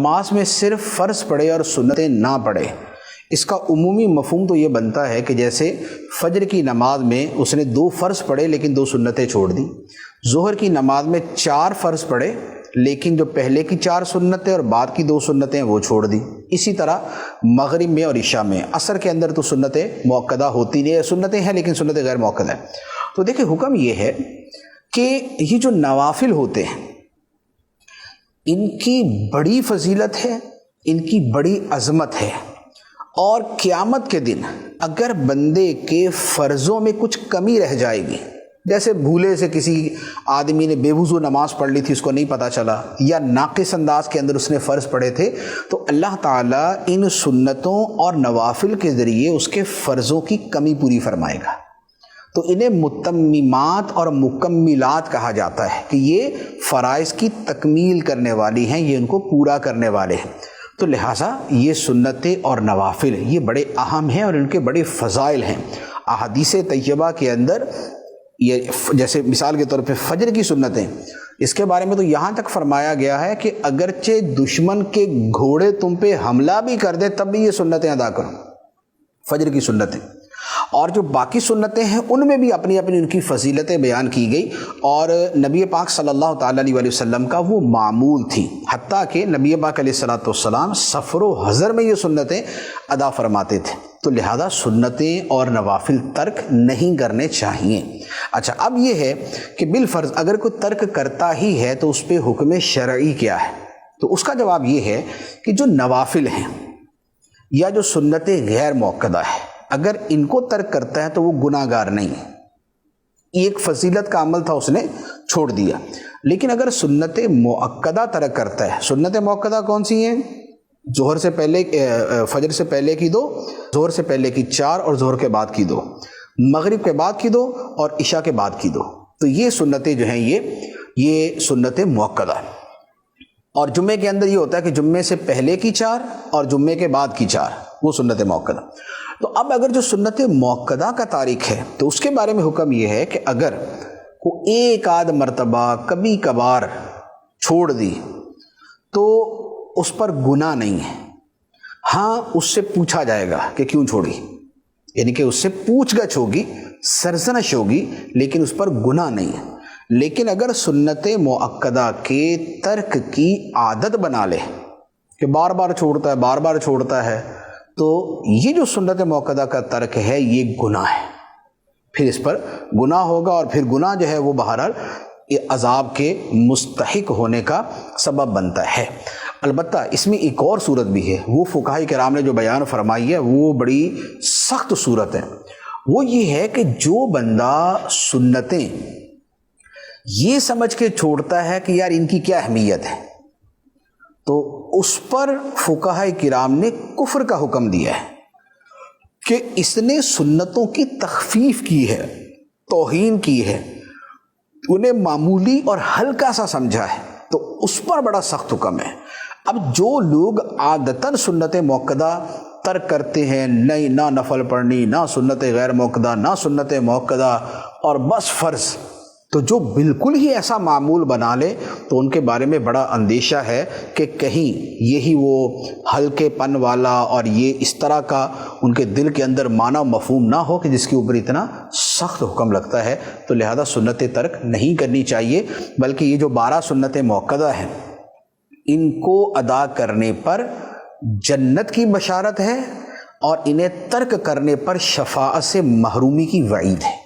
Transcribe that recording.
نماز میں صرف فرض پڑھے اور سنتیں نہ پڑھے، اس کا عمومی مفہوم تو یہ بنتا ہے کہ جیسے فجر کی نماز میں اس نے 2 فرض پڑھے لیکن 2 سنتیں چھوڑ دی، ظہر کی نماز میں 4 فرض پڑھے لیکن جو پہلے کی 4 سنتیں اور بعد کی 2 سنتیں وہ چھوڑ دی۔ اسی طرح مغرب میں اور عشاء میں، عصر کے اندر تو سنتیں مؤکدہ ہوتی نہیں، سنتیں ہیں لیکن سنتیں غیر مؤکدہ ہیں۔ تو دیکھیں حکم یہ ہے کہ یہ جو نوافل ہوتے ہیں ان کی بڑی فضیلت ہے، ان کی بڑی عظمت ہے، اور قیامت کے دن اگر بندے کے فرضوں میں کچھ کمی رہ جائے گی، جیسے بھولے سے کسی آدمی نے بے وضو نماز پڑھ لی تھی، اس کو نہیں پتہ چلا، یا ناقص انداز کے اندر اس نے فرض پڑھے تھے، تو اللہ تعالیٰ ان سنتوں اور نوافل کے ذریعے اس کے فرضوں کی کمی پوری فرمائے گا۔ تو انہیں متممات اور مکملات کہا جاتا ہے کہ یہ فرائض کی تکمیل کرنے والی ہیں، یہ ان کو پورا کرنے والے ہیں۔ تو لہٰذا یہ سنتیں اور نوافل یہ بڑے اہم ہیں اور ان کے بڑے فضائل ہیں۔ احادیث طیبہ کے اندر یہ جیسے مثال کے طور پہ فجر کی سنتیں، اس کے بارے میں تو یہاں تک فرمایا گیا ہے کہ اگرچہ دشمن کے گھوڑے تم پہ حملہ بھی کر دے تب بھی یہ سنتیں ادا کرو، فجر کی سنتیں۔ اور جو باقی سنتیں ہیں ان میں بھی اپنی اپنی ان کی فضیلتیں بیان کی گئی، اور نبی پاک صلی اللہ تعالیٰ علیہ وسلم کا وہ معمول تھی، حتیٰ کہ نبی پاک علیہ السلام سفر و حضر میں یہ سنتیں ادا فرماتے تھے۔ تو لہذا سنتیں اور نوافل ترک نہیں کرنے چاہیے۔ اچھا، اب یہ ہے کہ بالفرض اگر کوئی ترک کرتا ہی ہے تو اس پہ حکم شرعی کیا ہے؟ تو اس کا جواب یہ ہے کہ جو نوافل ہیں یا جو سنتیں غیر مؤکدہ ہیں، اگر ان کو ترک کرتا ہے تو وہ گناہ گار نہیں ہے، ایک فضیلت کا عمل تھا اس نے چھوڑ دیا۔ لیکن اگر سنت مؤکدہ ترک کرتا ہے، سنت مؤکدہ کون سی ہیں؟ ظہر سے پہلے، فجر سے پہلے کی 2، ظہر سے پہلے کی 4 اور ظہر کے بعد کی 2، مغرب کے بعد کی 2 اور عشاء کے بعد کی 2۔ تو یہ سنتیں جو ہیں یہ سنت مؤکدہ ہیں۔ اور جمعے کے اندر یہ ہوتا ہے کہ جمعے سے پہلے کی 4 اور جمعے کے بعد کی 4، وہ سنت مؤکدہ۔ تو اب اگر جو سنت مؤکدہ کا تارک ہے تو اس کے بارے میں حکم یہ ہے کہ اگر وہ ایک آدھ مرتبہ کبھی کبھار چھوڑ دی تو اس پر گناہ نہیں ہے۔ ہاں، اس سے پوچھا جائے گا کہ کیوں چھوڑی، یعنی کہ اس سے پوچھ گچھ ہوگی، سرزنش ہوگی، لیکن اس پر گناہ نہیں ہے۔ لیکن اگر سنت مؤکدہ کے ترک کی عادت بنا لے کہ بار بار چھوڑتا ہے، بار بار چھوڑتا ہے، تو یہ جو سنت مؤکدہ کا ترک ہے یہ گناہ ہے، پھر اس پر گناہ ہوگا، اور پھر گناہ جو ہے وہ بہرحال عذاب کے مستحق ہونے کا سبب بنتا ہے۔ البتہ اس میں ایک اور صورت بھی ہے، وہ فقہاء کرام نے جو بیان فرمائی ہے وہ بڑی سخت صورت ہے۔ وہ یہ ہے کہ جو بندہ سنتیں یہ سمجھ کے چھوڑتا ہے کہ یار ان کی کیا اہمیت ہے، تو اس پر فقہاء کرام نے کفر کا حکم دیا ہے کہ اس نے سنتوں کی تخفیف کی ہے، توہین کی ہے، انہیں معمولی اور ہلکا سا سمجھا ہے، تو اس پر بڑا سخت حکم ہے۔ اب جو لوگ عادتاً سنت مؤکدہ ترک کرتے ہیں، نہ نفل پڑھنی، نہ سنت غیر مؤکدہ، نہ سنت مؤکدہ، اور بس فرض، تو جو بالکل ہی ایسا معمول بنا لے تو ان کے بارے میں بڑا اندیشہ ہے کہ کہیں یہی وہ ہلکے پن والا اور یہ اس طرح کا ان کے دل کے اندر معنی و مفہوم نہ ہو کہ جس کے اوپر اتنا سخت حکم لگتا ہے۔ تو لہذا سنت ترک نہیں کرنی چاہیے، بلکہ یہ جو 12 سنتیں مؤکدہ ہیں ان کو ادا کرنے پر جنت کی بشارت ہے، اور انہیں ترک کرنے پر شفاعت سے محرومی کی وعید ہے۔